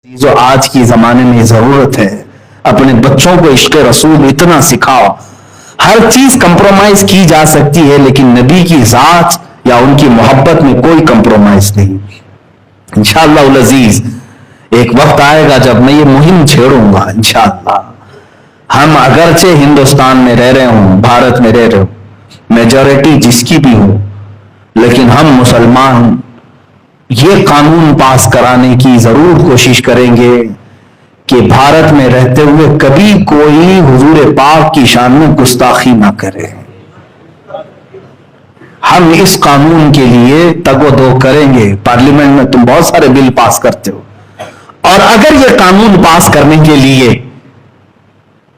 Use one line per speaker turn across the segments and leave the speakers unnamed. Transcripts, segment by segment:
جو آج کی زمانے میں ضرورت ہے، اپنے بچوں کو عشق رسول اتنا سکھاؤ. ہر چیز کمپرومائز کی جا سکتی ہے لیکن نبی کی ذات یا ان کی محبت میں کوئی کمپرومائز نہیں. انشاءاللہ العزیز ایک وقت آئے گا جب میں یہ مہم چھیڑوں گا. انشاءاللہ ہم اگرچہ ہندوستان میں رہ رہے ہوں، بھارت میں رہ رہے ہوں، میجورٹی جس کی بھی ہو، لیکن ہم مسلمان یہ قانون پاس کرانے کی ضرور کوشش کریں گے کہ بھارت میں رہتے ہوئے کبھی کوئی حضور پاک کی شان میں گستاخی نہ کرے. ہم اس قانون کے لیے تگ و دو کریں گے. پارلیمنٹ میں تم بہت سارے بل پاس کرتے ہو، اور اگر یہ قانون پاس کرنے کے لیے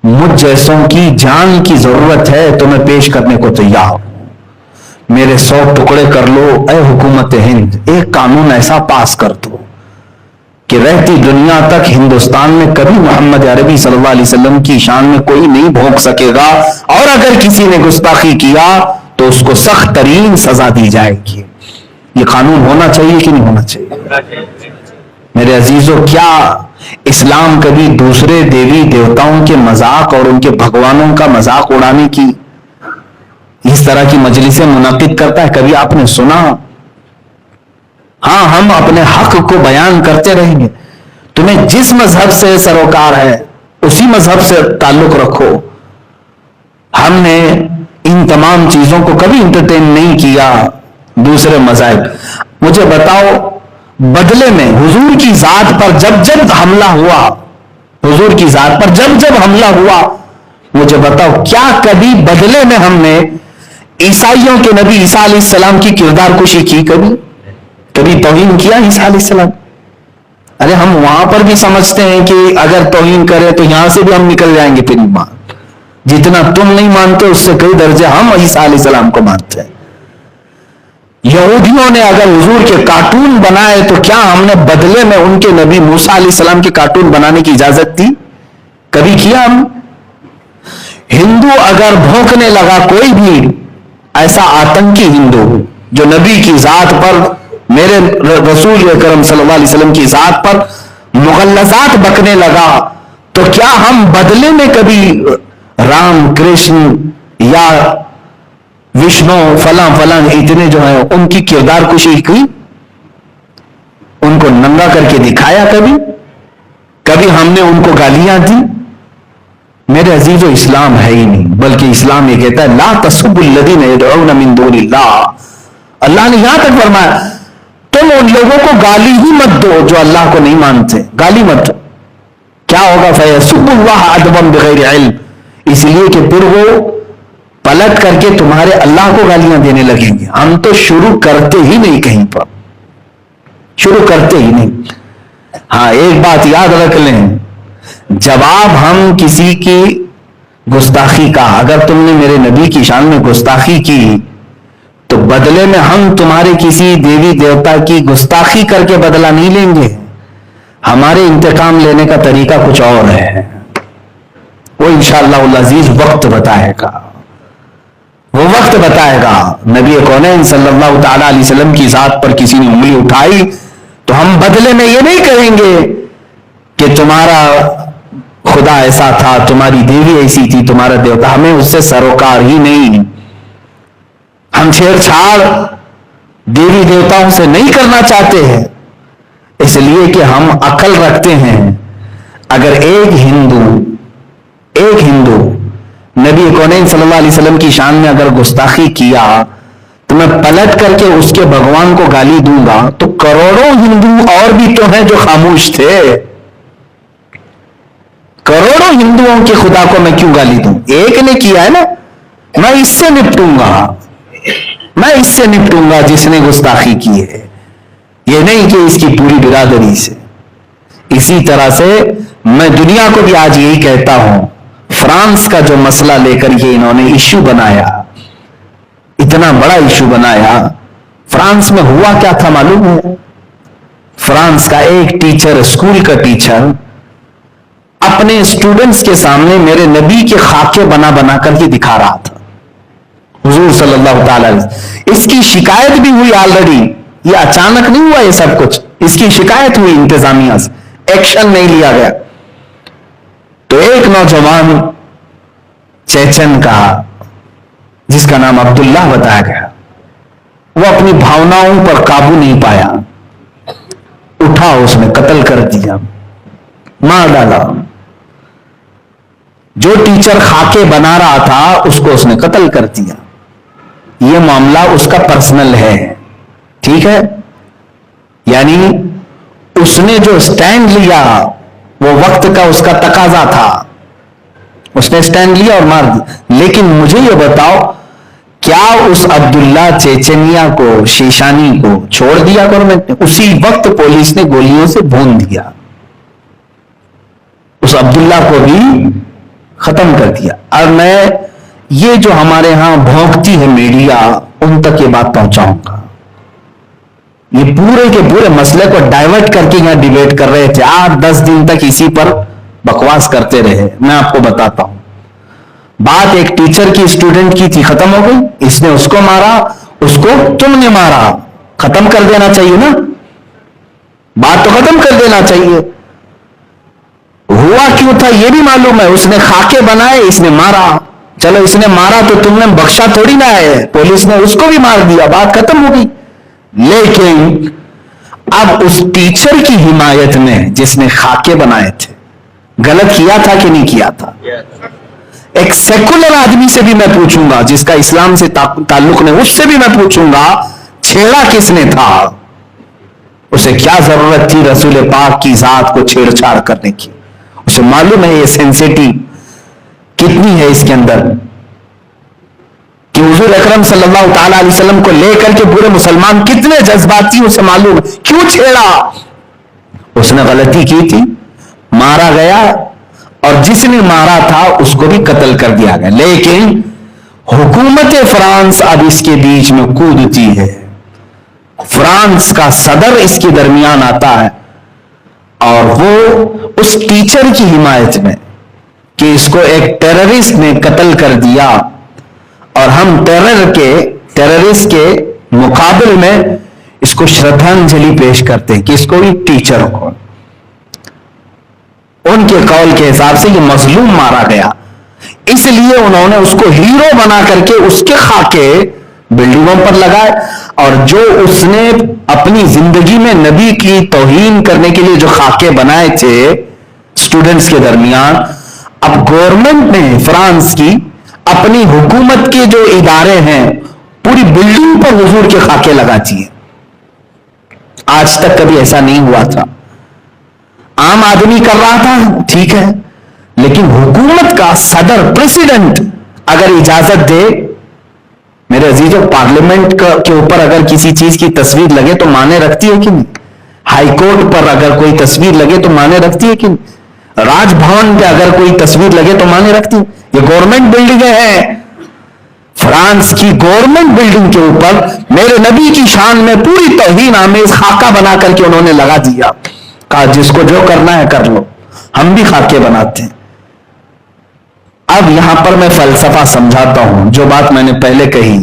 مجھ جیسوں کی جان کی ضرورت ہے تو میں پیش کرنے کو تیار ہوں. میرے 100 ٹکڑے کر لو اے حکومت ہند، ایک قانون ایسا پاس کر دو کہ رہتی دنیا تک ہندوستان میں کبھی محمد عربی صلی اللہ علیہ وسلم کی شان میں کوئی نہیں بھونک سکے گا، اور اگر کسی نے گستاخی کیا تو اس کو سخت ترین سزا دی جائے گی. یہ قانون ہونا چاہیے کہ نہیں ہونا چاہیے؟ میرے عزیزو، کیا اسلام کبھی دوسرے دیوی دیوتاؤں کے مذاق اور ان کے بھگوانوں کا مذاق اڑانے کی اس طرح کی مجلسیں منعقد کرتا ہے؟ کبھی آپ نے سنا؟ ہاں، ہم اپنے حق کو بیان کرتے رہیں گے. تمہیں جس مذہب سے سروکار ہے اسی مذہب سے تعلق رکھو. ہم نے ان تمام چیزوں کو کبھی انٹرٹین نہیں کیا. دوسرے مذاہب، مجھے بتاؤ، بدلے میں حضور کی ذات پر جب جب حملہ ہوا، حضور کی ذات پر جب جب حملہ ہوا، مجھے بتاؤ کیا کبھی بدلے میں ہم نے عیسائیوں کے نبی عیسیٰ علیہ السلام کی کردار کشی کی؟ کبھی توہین کیا عیسیٰ علیہ السلام؟ ارے ہم وہاں پر بھی سمجھتے ہیں کہ اگر توہین کرے تو یہاں سے بھی ہم نکل جائیں گے. پھر ایمان جتنا تم نہیں مانتے اس سے کئی درجے ہم عیسیٰ علیہ السلام کو مانتے ہیں. یہودیوں نے اگر حضور کے کارٹون بنائے تو کیا ہم نے بدلے میں ان کے نبی موسیٰ علیہ السلام کے کارٹون بنانے کی اجازت دی؟ کبھی کیا ہم؟ ہندو اگر بھونکنے لگا، کوئی بھی ایسا آتنکی ہندو جو نبی کی ذات پر، میرے رسول اکرم صلی اللہ علیہ وسلم کی ذات پر مغلظات بکنے لگا، تو کیا ہم بدلے میں کبھی رام کرشن یا وشنو فلاں فلاں اتنے جو ہیں ان کی کردار کشی کی؟ ان کو ننگا کر کے دکھایا کبھی ہم نے ان کو گالیاں دی؟ میرے عزیزو، اسلام ہے ہی نہیں، بلکہ اسلام یہ کہتا ہے لا تسبوا الذین یدعون من دون اللہ. اللہ نے یہاں تک فرمایا تم ان لوگوں کو گالی ہی مت دو جو اللہ کو نہیں مانتے. گالی مت دو. کیا ہوگا؟ فیسبوا اللہ عدوا بغیر علم. اس لیے کہ پھر وہ پلٹ کر کے تمہارے اللہ کو گالیاں دینے لگیں گے. ہم تو شروع کرتے ہی نہیں، کہیں پر شروع کرتے ہی نہیں. ہاں، ایک بات یاد رکھ لیں، جواب ہم کسی کی گستاخی کا، اگر تم نے میرے نبی کی شان میں گستاخی کی تو بدلے میں ہم تمہارے کسی دیوی دیوتا کی گستاخی کر کے بدلہ نہیں لیں گے. ہمارے انتقام لینے کا طریقہ کچھ اور ہے. وہ انشاءاللہ العزیز وقت بتائے گا، وہ وقت بتائے گا. نبی کونین صلی اللہ تعالی علیہ وسلم کی ذات پر کسی نے انگلی اٹھائی تو ہم بدلے میں یہ نہیں کہیں گے کہ تمہارا خدا ایسا تھا، تمہاری دیوی ایسی تھی، تمہارا دیوتا. ہمیں اس سے سروکار ہی نہیں. ہم چھیڑ چھاڑ دیوی دیوتاؤں سے نہیں کرنا چاہتے ہیں، اس لیے کہ ہم عقل رکھتے ہیں. اگر ایک ہندو نبی کونین صلی اللہ علیہ وسلم کی شان میں اگر گستاخی کیا تو میں پلٹ کر کے اس کے بھگوان کو گالی دوں گا تو کروڑوں ہندو اور بھی تو ہیں جو خاموش تھے. کروڑوں ہندوؤں کے خدا کو میں کیوں گالی دوں؟ ایک نے کیا ہے نا، میں اس سے نپٹوں گا جس نے گستاخی کی ہے. یہ نہیں کہ اس کی پوری برادری سے. اسی طرح سے میں دنیا کو بھی آج یہی کہتا ہوں، فرانس کا جو مسئلہ لے کر یہ انہوں نے ایشو بنایا، اتنا بڑا ایشو بنایا، فرانس میں ہوا کیا تھا معلوم ہے؟ فرانس کا ایک ٹیچر، اسکول کا ٹیچر، اپنے اسٹوڈنٹس کے سامنے میرے نبی کے خاکے بنا بنا کر یہ دکھا رہا تھا، حضور صلی اللہ تعالی علیہ وسلم. اس کی شکایت بھی ہوئی آلریڈی، یہ اچانک نہیں ہوا یہ سب کچھ، اس کی شکایت ہوئی انتظامیہ سے. ایکشن نہیں لیا گیا. تو ایک نوجوان چیچن کا جس کا نام عبداللہ بتایا گیا, وہ اپنی بھاوناؤں پر قابو نہیں پایا, اٹھا اس نے قتل کر دیا, مار ڈالا. جو ٹیچر خاکے بنا رہا تھا اس کو اس نے قتل کر دیا. یہ معاملہ اس کا پرسنل ہے, ٹھیک ہے, یعنی اس نے جو سٹینڈ لیا وہ وقت کا اس کا تقاضا تھا, اس نے سٹینڈ لیا اور مار دیا. لیکن مجھے یہ بتاؤ, کیا اس عبداللہ چیچنیا کو, شیشانی کو چھوڑ دیا گورنمنٹ نے؟ اسی وقت پولیس نے گولیوں سے بھون دیا, اس عبداللہ کو بھی ختم کر دیا. اور میں یہ جو ہمارے ہاں بھونکتی ہے میڈیا, ان تک یہ بات پہنچاؤں گا. یہ پورے کے پورے مسئلے کو ڈائیورٹ کر کے یہاں ڈیبیٹ کر رہے تھے, 8-10 دن تک اسی پر بکواس کرتے رہے. میں آپ کو بتاتا ہوں, بات ایک ٹیچر کی اسٹوڈنٹ کی تھی, ختم ہو گئی. اس نے اس کو مارا, اس کو تم نے مارا, ختم کر دینا چاہیے نا, بات تو ختم کر دینا چاہیے. ہوا کیوں تھا یہ بھی معلوم ہے, اس نے خاکے بنائے, اس نے مارا. چلو اس نے مارا تو تم نے بخشا تھوڑی نہ ہے, پولیس نے اس کو بھی مار دیا, بات ختم ہو گئی. لیکن اب اس ٹیچر کی حمایت میں جس نے خاکے بنائے تھے, غلط کیا تھا کہ نہیں کیا تھا؟ ایک سیکولر آدمی سے بھی میں پوچھوں گا جس کا اسلام سے تعلق نہیں, اس سے بھی میں پوچھوں گا چھیڑا کس نے تھا؟ اسے کیا ضرورت تھی رسول پاک کی ذات کو چھیڑ چھاڑ کرنے کی؟ اسے معلوم ہے یہ سینسیٹی کتنی ہے اس کے اندر, کہ حضور اکرم صلی اللہ تعالی علیہ وسلم کو لے کر کے پورے مسلمان کتنے جذباتی, اسے معلوم ہے. کیوں چھیڑا؟ اس نے غلطی کی تھی, مارا گیا, اور جس نے مارا تھا اس کو بھی قتل کر دیا گیا. لیکن حکومت فرانس اب اس کے بیچ میں کودتی ہے, فرانس کا صدر اس کے درمیان آتا ہے, اور وہ اس ٹیچر کی حمایت میں کہ اس کو ایک ٹیررسٹ نے قتل کر دیا, اور ہم ٹیررسٹ کے مقابل میں اس کو شردھانجلی پیش کرتے ہیں کہ اس کو بھی ٹیچر کو, ان کے قول کے حساب سے یہ مظلوم مارا گیا, اس لیے انہوں نے اس کو ہیرو بنا کر کے اس کے خاکے بلڈنگوں پر لگائے. اور جو اس نے اپنی زندگی میں نبی کی توہین کرنے کے لیے جو خاکے بنائے تھے اسٹوڈنٹس کے درمیان, اب گورنمنٹ نے فرانس کی اپنی حکومت کے جو ادارے ہیں پوری بلڈنگ پر حضور کے خاکے لگاتی ہیں. آج تک کبھی ایسا نہیں ہوا تھا. عام آدمی کر رہا تھا, ٹھیک ہے, لیکن حکومت کا صدر, پریزیڈنٹ اگر اجازت دے, میرے عزیزوں, پارلیمنٹ کے اوپر اگر کسی چیز کی تصویر لگے تو معنی رکھتی ہے کہ نہیں؟ ہائی کورٹ پر اگر کوئی تصویر لگے تو معنی رکھتی ہے کہ نہیں؟ راج بھون پہ اگر کوئی تصویر لگے تو معنی رکھتی ہے؟ یہ گورنمنٹ بلڈنگیں ہیں. فرانس کی گورنمنٹ بلڈنگ کے اوپر میرے نبی کی شان میں پوری توہین آمیز خاکہ بنا کر کے انہوں نے لگا دیا, کہا جس کو جو کرنا ہے کر لو, ہم بھی خاکے بناتے ہیں. اب یہاں پر میں فلسفہ سمجھاتا ہوں, جو بات میں نے پہلے کہی,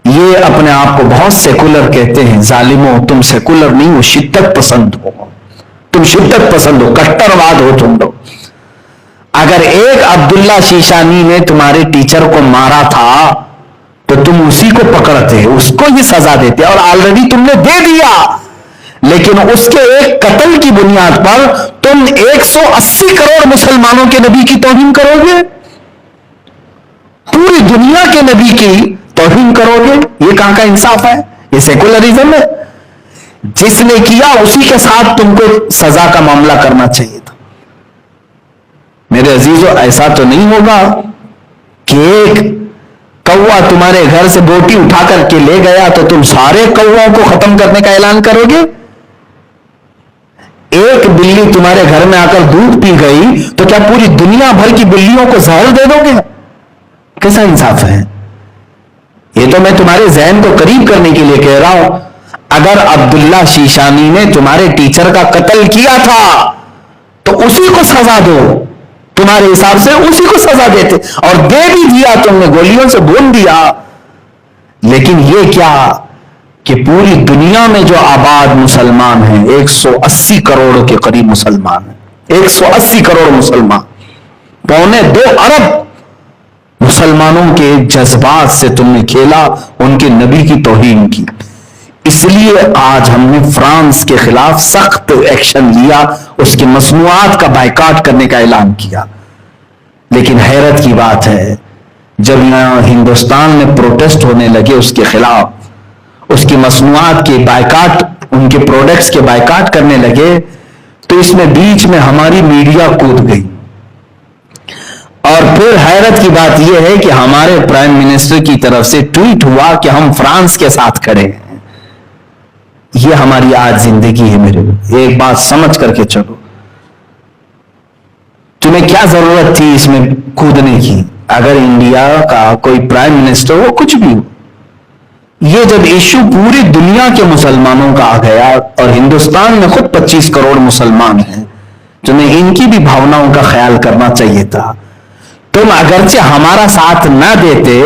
یہ اپنے آپ کو بہت سیکولر کہتے ہیں. ظالموں, تم سیکولر نہیں ہو, شدت پسند ہو, تم شدت پسند ہو, کٹر واد ہو تم لوگ. اگر ایک عبداللہ شیشانی نے تمہارے ٹیچر کو مارا تھا تو تم اسی کو پکڑتے, اس کو ہی سزا دیتے, اور آلریڈی تم نے دے دیا. لیکن اس کے ایک قتل کی بنیاد پر تم 180 کروڑ مسلمانوں کے نبی کی توہین کرو گے, پوری دنیا کے نبی کی توہین کرو گے. یہ کہاں کا انصاف ہے؟ یہ سیکولرزم ہے. جس نے کیا اسی کے ساتھ تم کو سزا کا معاملہ کرنا چاہیے تھا. میرے عزیزو, ایسا تو نہیں ہوگا کہ ایک کوا تمہارے گھر سے بوٹی اٹھا کر کے لے گیا تو تم سارے کووں کو ختم کرنے کا اعلان کرو گے. ایک بلی تمہارے گھر میں آ کر دودھ پی گئی تو کیا پوری دنیا بھر کی بلیوں کو زہر دے دو گے؟ کیسا انصاف ہے؟ یہ تو میں تمہارے ذہن کو قریب کرنے کے لیے کہہ رہا ہوں. اگر عبداللہ شیشانی نے تمہارے ٹیچر کا قتل کیا تھا تو اسی کو سزا دو, تمہارے حساب سے اسی کو سزا دیتے, اور دے بھی دیا, تم نے گولیوں سے بھون دیا. لیکن یہ کیا کہ پوری دنیا میں جو آباد مسلمان ہیں 180 کروڑ کے قریب مسلمان ہیں، 180 کروڑ مسلمان، 2.25 ارب مسلمانوں کے جذبات سے تم نے کھیلا، ان کے نبی کی توہین کی۔ اس لیے آج ہم نے فرانس کے خلاف سخت ایکشن لیا، اس کی مصنوعات کا بائیکاٹ کرنے کا اعلان کیا۔ لیکن حیرت کی بات ہے، جب یہاں ہندوستان میں پروٹیسٹ ہونے لگے اس کے خلاف، اس کی مصنوعات کے بائیکاٹ، ان کے پروڈکٹس کے بائیکاٹ کرنے لگے، تو اس میں بیچ میں ہماری میڈیا کود گئی۔ اور پھر حیرت کی بات یہ ہے کہ ہمارے پرائم منسٹر کی طرف سے ٹویٹ ہوا کہ ہم فرانس کے ساتھ کھڑے ہیں۔ یہ ہماری آج زندگی ہے میرے، ایک بات سمجھ کر کے چلو، تمہیں کیا ضرورت تھی اس میں کودنے کی؟ اگر انڈیا کا کوئی پرائم منسٹر ہو، کچھ بھی ہو، یہ جب ایشو پوری دنیا کے مسلمانوں کا آ گیا، اور ہندوستان میں خود 25 کروڑ مسلمان ہیں، تمہیں ان کی بھی بھاوناؤں کا خیال کرنا چاہیے تھا۔ تم اگرچہ ہمارا ساتھ نہ دیتے،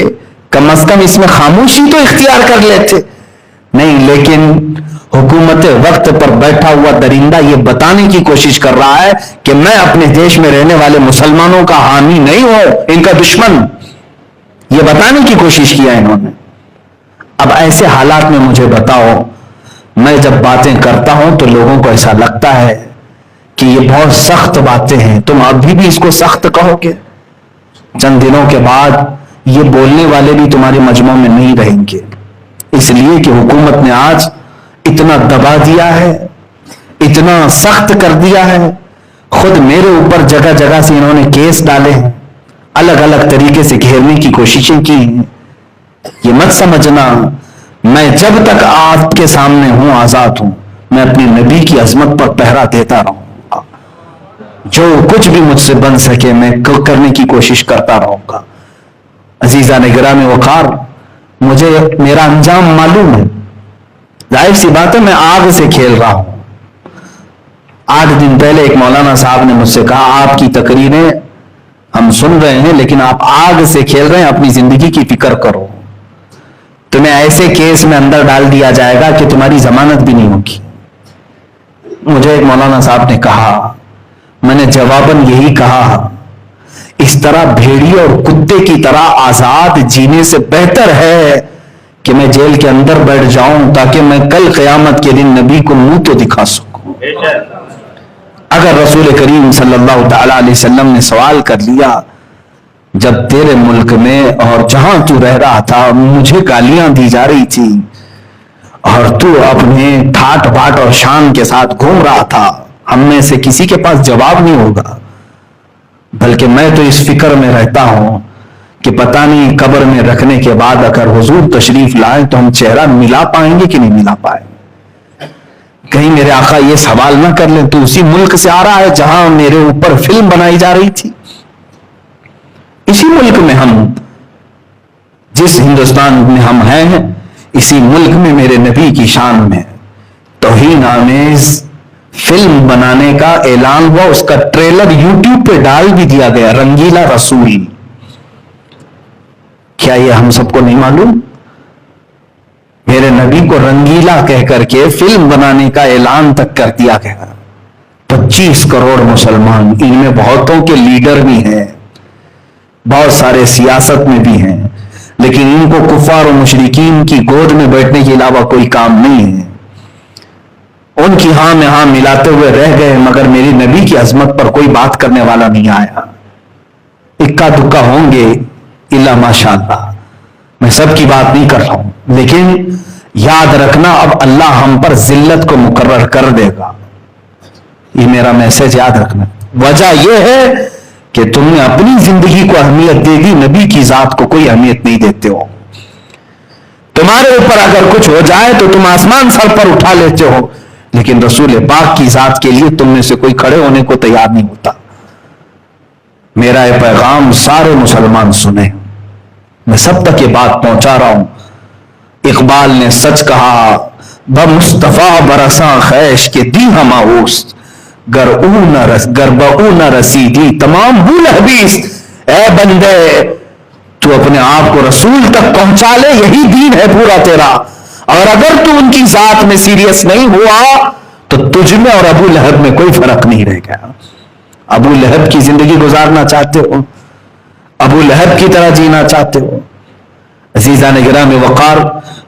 کم از کم اس میں خاموشی تو اختیار کر لیتے۔ نہیں، لیکن حکومت وقت پر بیٹھا ہوا درندہ یہ بتانے کی کوشش کر رہا ہے کہ میں اپنے دیش میں رہنے والے مسلمانوں کا حامی نہیں ہوں، ان کا دشمن، یہ بتانے کی کوشش کیا انہوں نے۔ اب ایسے حالات میں مجھے بتاؤ، میں جب باتیں کرتا ہوں تو لوگوں کو ایسا لگتا ہے کہ یہ بہت سخت باتیں ہیں، تم ابھی بھی اس کو سخت کہو گے؟ چند دنوں کے بعد یہ بولنے والے بھی تمہارے مجمع میں نہیں رہیں گے، اس لیے کہ حکومت نے آج اتنا دبا دیا ہے، اتنا سخت کر دیا ہے۔ خود میرے اوپر جگہ جگہ سے انہوں نے کیس ڈالے ہیں، الگ الگ طریقے سے گھیرنے کی کوششیں کی ہیں۔ یہ مت سمجھنا میں جب تک آپ کے سامنے ہوں، آزاد ہوں، میں اپنی نبی کی عظمت پر پہرا دیتا رہوں گا، جو کچھ بھی مجھ سے بن سکے میں کرنے کی کوشش کرتا رہوں گا۔ عزیزان گرامی وقار، مجھے میرا انجام معلوم ہے، ظاہر سی بات ہے میں آگ سے کھیل رہا ہوں۔ 8 دن پہلے ایک مولانا صاحب نے مجھ سے کہا آپ کی تقریریں ہم سن رہے ہیں لیکن آپ آگ سے کھیل رہے ہیں، اپنی زندگی کی فکر کرو، تمہیں ایسے کیس میں اندر ڈال دیا جائے گا کہ تمہاری ضمانت بھی نہیں ہوگی۔ مجھے ایک مولانا صاحب نے کہا، میں نے جواباً یہی کہا، اس طرح بھیڑیے اور کتے کی طرح آزاد جینے سے بہتر ہے کہ میں جیل کے اندر بیٹھ جاؤں تاکہ میں کل قیامت کے دن نبی کو منہ تو دکھا سکوں۔ اگر رسول کریم صلی اللہ تعالی علیہ وسلم نے سوال کر لیا، جب تیرے ملک میں اور جہاں تو رہ رہا تھا مجھے گالیاں دی جا رہی تھی اور تو اپنے ٹھاٹ باٹ اور شان کے ساتھ گھوم رہا تھا، ہم میں سے کسی کے پاس جواب نہیں ہوگا، بلکہ میں تو اس فکر میں رہتا ہوں کہ پتہ نہیں قبر میں رکھنے کے بعد اگر حضور تشریف لائیں تو ہم چہرہ ملا پائیں گے کہ نہیں ملا پائیں گے۔ کہیں میرے آقا یہ سوال نہ کر لیں تو اسی ملک سے آ رہا ہے جہاں میرے اوپر فلم بنائی جا رہی تھی، اسی ملک میں ہم، جس ہندوستان میں ہم ہیں، اسی ملک میں میرے نبی کی شان میں توہین آمیز فلم بنانے کا اعلان ہوا، اس کا ٹریلر یوٹیوب پہ ڈال بھی دیا گیا، رنگیلا رسول۔ کیا یہ ہم سب کو نہیں معلوم؟ میرے نبی کو رنگیلا کہہ کر کے فلم بنانے کا اعلان تک کر دیا گیا۔ 25 کروڑ مسلمان، ان میں بہتوں کے لیڈر بھی ہیں، بہت سارے سیاست میں بھی ہیں، لیکن ان کو کفار و مشرکین کی گود میں بیٹھنے کے علاوہ کوئی کام نہیں ہے۔ ان کی ہاں میں ہاں ملاتے ہوئے رہ گئے، مگر میری نبی کی عظمت پر کوئی بات کرنے والا نہیں آیا۔ اکا دکا ہوں گے الا ماشاء اللہ، میں سب کی بات نہیں کر رہا ہوں، لیکن یاد رکھنا اب اللہ ہم پر ذلت کو مقرر کر دے گا، یہ میرا میسج یاد رکھنا۔ وجہ یہ ہے کہ تم نے اپنی زندگی کو اہمیت دے دی، نبی کی ذات کو کوئی اہمیت نہیں دیتے ہو۔ تمہارے اوپر اگر کچھ ہو جائے تو تم آسمان سر پر اٹھا لیتے ہو، لیکن رسول پاک کی ذات کے لیے تم میں سے کوئی کھڑے ہونے کو تیار نہیں ہوتا۔ میرا یہ پیغام سارے مسلمان سنیں، میں سب تک یہ بات پہنچا رہا ہوں۔ اقبال نے سچ کہا، بمصطفیٰ برساں خیش کے دی ہم اوست، گر بہو نہ رسیدی تمام بھول حبیث۔ اے بندے تو اپنے آپ کو رسول تک پہنچا لے، یہی دین ہے پورا تیرا، اور اگر تو ان کی ذات میں سیریس نہیں ہوا تو تجھ میں اور ابو لہب میں کوئی فرق نہیں رہ گیا. ابو لہب کی زندگی گزارنا چاہتے ہو؟ ابو لہب کی طرح جینا چاہتے ہو؟ عزیزان گرامی وقار،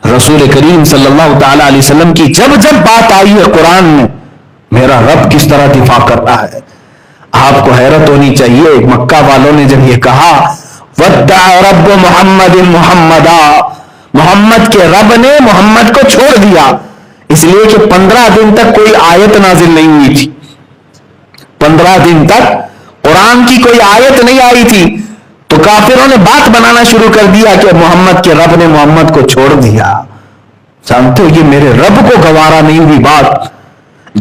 رسول کریم صلی اللہ تعالی علیہ وسلم کی جب جب بات آئی ہے قرآن میں، میرا رب کس طرح دفاع کر رہا ہے، آپ کو حیرت ہونی چاہیے. مکہ والوں نے جب یہ کہا وَدَّعَ رَبُّ مُحَمَّدٍ مُحَمَّدًا، محمد کے رب نے محمد کو چھوڑ دیا، اس لیے کہ 15 دن تک کوئی آیت نازل نہیں ہوئی تھی. 15 دن تک قرآن کی کوئی آیت نہیں آئی تھی، تو کافروں نے بات بنانا شروع کر دیا کہ محمد کے رب نے محمد کو چھوڑ دیا. جانتے ہو یہ میرے رب کو گوارا نہیں ہوئی بات.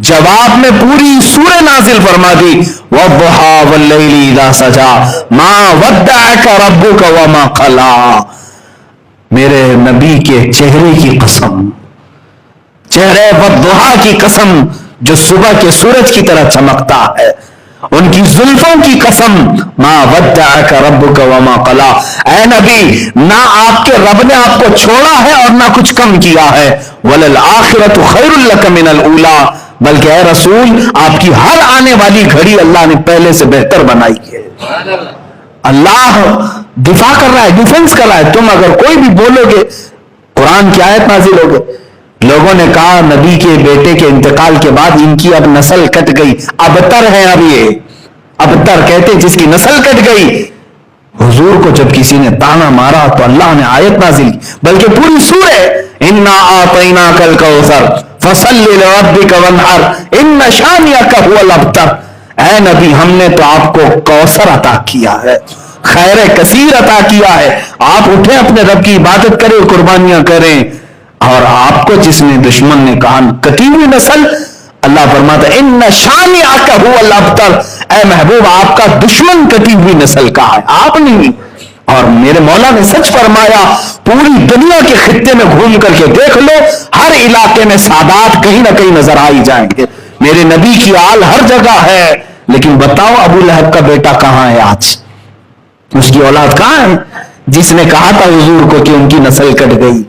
جواب میں پوری سورہ نازل فرما دی وَالضُّحَىٰ وَاللَّيْلِ إِذَا سَجَىٰ مَا وَدَّعَكَ رَبُّكَ وَمَا قَلَىٰ. میرے نبی کے چہرے کی قسم، چہرے وَالضُّحَىٰ کی قسم جو صبح کے سورج کی طرح چمکتا ہے، ان کی زلفوں کی قسم، ما ودعک ربک وما قلا. اے نبی، نہ آپ کے رب نے آپ کو چھوڑا ہے اور نہ کچھ کم کیا ہے. وللآخرۃ خیر لک من الاولی، بلکہ اے رسول آپ کی ہر آنے والی گھڑی اللہ نے پہلے سے بہتر بنائی ہے. اللہ دفاع کر رہا ہے، ڈیفنس کر رہا ہے. تم اگر کوئی بھی بولو گے قرآن کی آیت نازل ہو گئی. لوگوں نے کہا نبی کے بیٹے کے انتقال کے بعد ان کی اب نسل کٹ گئی، ابتر ہے. اب یہ ابتر کہتے جس کی نسل کٹ گئی. حضور کو جب کسی نے تانا مارا تو اللہ نے آیت نازل کی، بلکہ پوری سورہ انا اعطیناک الکوثر فصل لربک وانحر ان شانئک هو الابتر. اے نبی، ہم نے تو آپ کو کوثر عطا کیا ہے، خیر کثیر عطا کیا ہے. آپ اٹھیں اپنے رب کی عبادت کریں، قربانیاں کریں. اور آپ کو جس نے دشمن نے کہا کٹی ہوئی نسل، اللہ فرماتا ہے ان شانئک هو الابتر. اے محبوب، آپ کا دشمن کٹی ہوئی نسل کا ہے، آپ نہیں. اور میرے مولا نے سچ فرمایا، پوری دنیا کے خطے میں گھوم کر کے دیکھ لو، ہر علاقے میں سادات کہیں نہ کہیں نظر آئی جائیں گے. میرے نبی کی آل ہر جگہ ہے. لیکن بتاؤ ابو لہب کا بیٹا کہاں ہے آج؟ اس کی اولاد کہاں ہے جس نے کہا تھا حضور کو کہ ان کی نسل کٹ گئی؟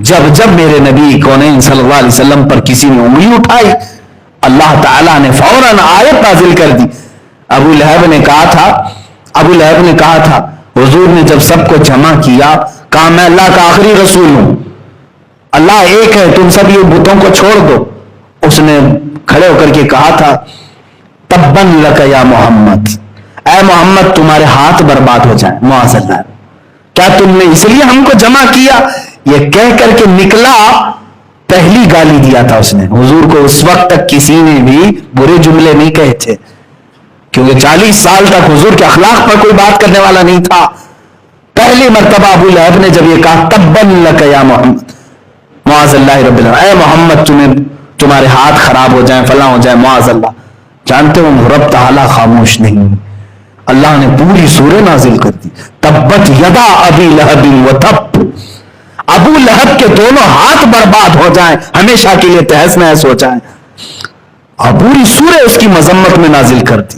جب جب میرے نبی کونین صلی اللہ علیہ وسلم پر کسی نے انگلی اٹھائی، اللہ تعالیٰ نے فوراً آیت نازل کر دی. ابو لہب نے کہا تھا حضور نے جب سب کو جمع کیا، کہا میں اللہ کا آخری رسول ہوں، اللہ ایک ہے، تم سب یہ بتوں کو چھوڑ دو. اس نے کھڑے ہو کر کے کہا تھا تبن لک یا محمد، اے محمد تمہارے ہاتھ برباد ہو جائیں. معاذ اللہ، کیا تم نے اس لیے ہم کو جمع کیا؟ یہ کہہ کر کے نکلا، پہلی گالی دیا تھا اس نے. حضور کو اس وقت تک کسی نے بھی برے جملے نہیں کہے تھے، کیونکہ 40 سال تک حضور کے اخلاق پر کوئی بات کرنے والا نہیں تھا. پہلی مرتبہ ابو لہب نے جب یہ کہا تبن لک یا محمد، معاذ اللہ رب العالمین، اے محمد تمہارے ہاتھ خراب ہو جائیں، فلاں ہو جائیں، معاذ اللہ. جانتے ہو رب تعالیٰ خاموش نہیں، اللہ نے پوری سورہ نازل کر دی تبت یدا ابی لہب وتب. ابو لہب کے دونوں ہاتھ برباد ہو جائیں، ہمیشہ کے لیے تہس نہس ہو جائیں. اور پوری سورہ اس کی مذمت میں نازل کر دی.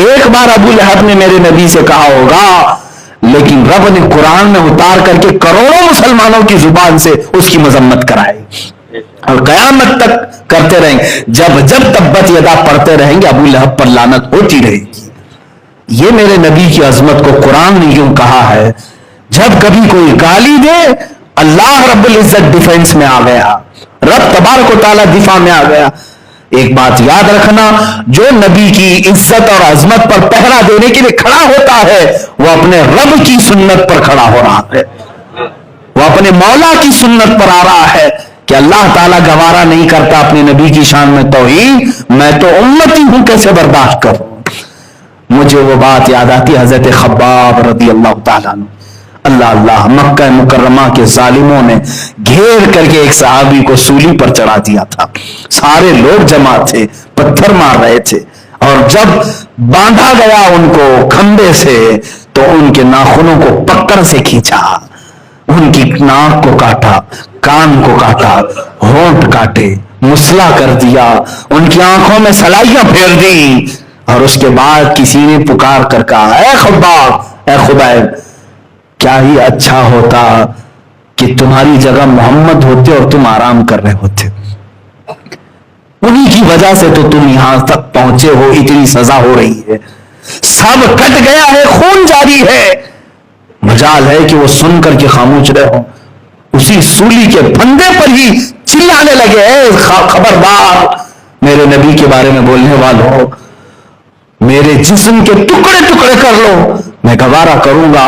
ایک بار ابو لہب نے میرے نبی سے کہا ہوگا، لیکن رب نے قرآن میں اتار کر کے کروڑوں مسلمانوں کی زبان سے اس کی مذمت کرائی، اور قیامت تک کرتے رہیں گے. جب جب تبت یدا پڑھتے رہیں گے ابو لہب پر لعنت ہوتی رہے گی. یہ میرے نبی کی عظمت کو قرآن نے یوں کہا ہے، جب کبھی کوئی گالی دے اللہ رب العزت ڈیفنس میں آ گیا، رب تبارک و تعالیٰ دفاع میں آ گیا. ایک بات یاد رکھنا، جو نبی کی عزت اور عظمت پر پہرا دینے کے لیے کھڑا ہوتا ہے وہ اپنے رب کی سنت پر کھڑا ہو رہا ہے، وہ اپنے مولا کی سنت پر آ رہا ہے کہ اللہ تعالیٰ گوارا نہیں کرتا اپنے نبی کی شان میں توہین، میں تو امتی ہوں، کیسے برداشت کروں. مجھے وہ بات یاد آتی حضرت خباب رضی اللہ تعالیٰ عنہ. اللہ مکہ مکرمہ کے ظالموں نے گھیر کر کے ایک صحابی کو سولی پر چڑھا دیا تھا. سارے لوگ جمع تھے، پتھر مار رہے تھے، اور جب باندھا گیا ان کو کھمبے سے تو ان کے ناخنوں کو پکڑ سے کھینچا، ان کی ناک کو کاٹا، کان کو کاٹا، ہونٹ کاٹے، مسلا کر دیا، ان کی آنکھوں میں سلائیاں پھیر دی. اور اس کے بعد کسی نے پکار کر کہا اے خباب، اے خبیب، کیا ہی اچھا ہوتا کہ کہ تمہاری جگہ محمد ہوتے اور تم آرام کر رہے ہوتے، انہی کی وجہ سے تو تم یہاں تک پہنچے ہو، اتنی سزا ہو رہی ہے، سب کٹ گیا ہے، خون جاری ہے، مجال ہے کہ وہ سن کر کے خاموش رہے ہو، اسی سولی کے پھندے پر ہی چلانے لگے، اے خبردار میرے نبی کے بارے میں بولنے والوں، میرے جسم کے ٹکڑے ٹکڑے کر لو، میں گوارا کروں گا،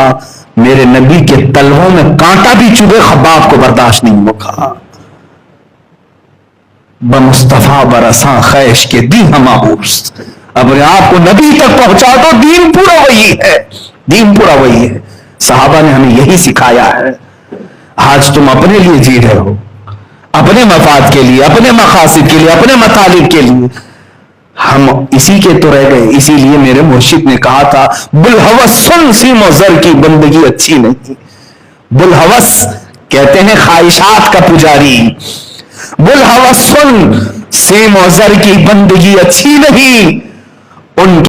میرے نبی کے تلووں میں کانٹا بھی چبھے، خباب کو برداشت نہیں ہوگا۔ بمصطفیٰ برساں خیش کے دی ہماہوس، اپنے آپ کو نبی تک پہنچا دو، دین پورا وہی ہے، دین پورا وہی ہے۔ صحابہ نے ہمیں یہی سکھایا ہے۔ آج تم اپنے لیے جی رہے ہو، اپنے مفاد کے لیے، اپنے مقاصد کے لیے، اپنے مطالب کے لیے، ہم اسی کے تو رہ گئے۔ اسی لیے میرے مرشد نے کہا تھا، بلحوث سن سیم و زر کی بندگی اچھی نہیں۔ بلحوث کہتے ہیں خواہشات کا پجاری، بلحوث سن سیم و زر کی بندگی اچھی نہیں،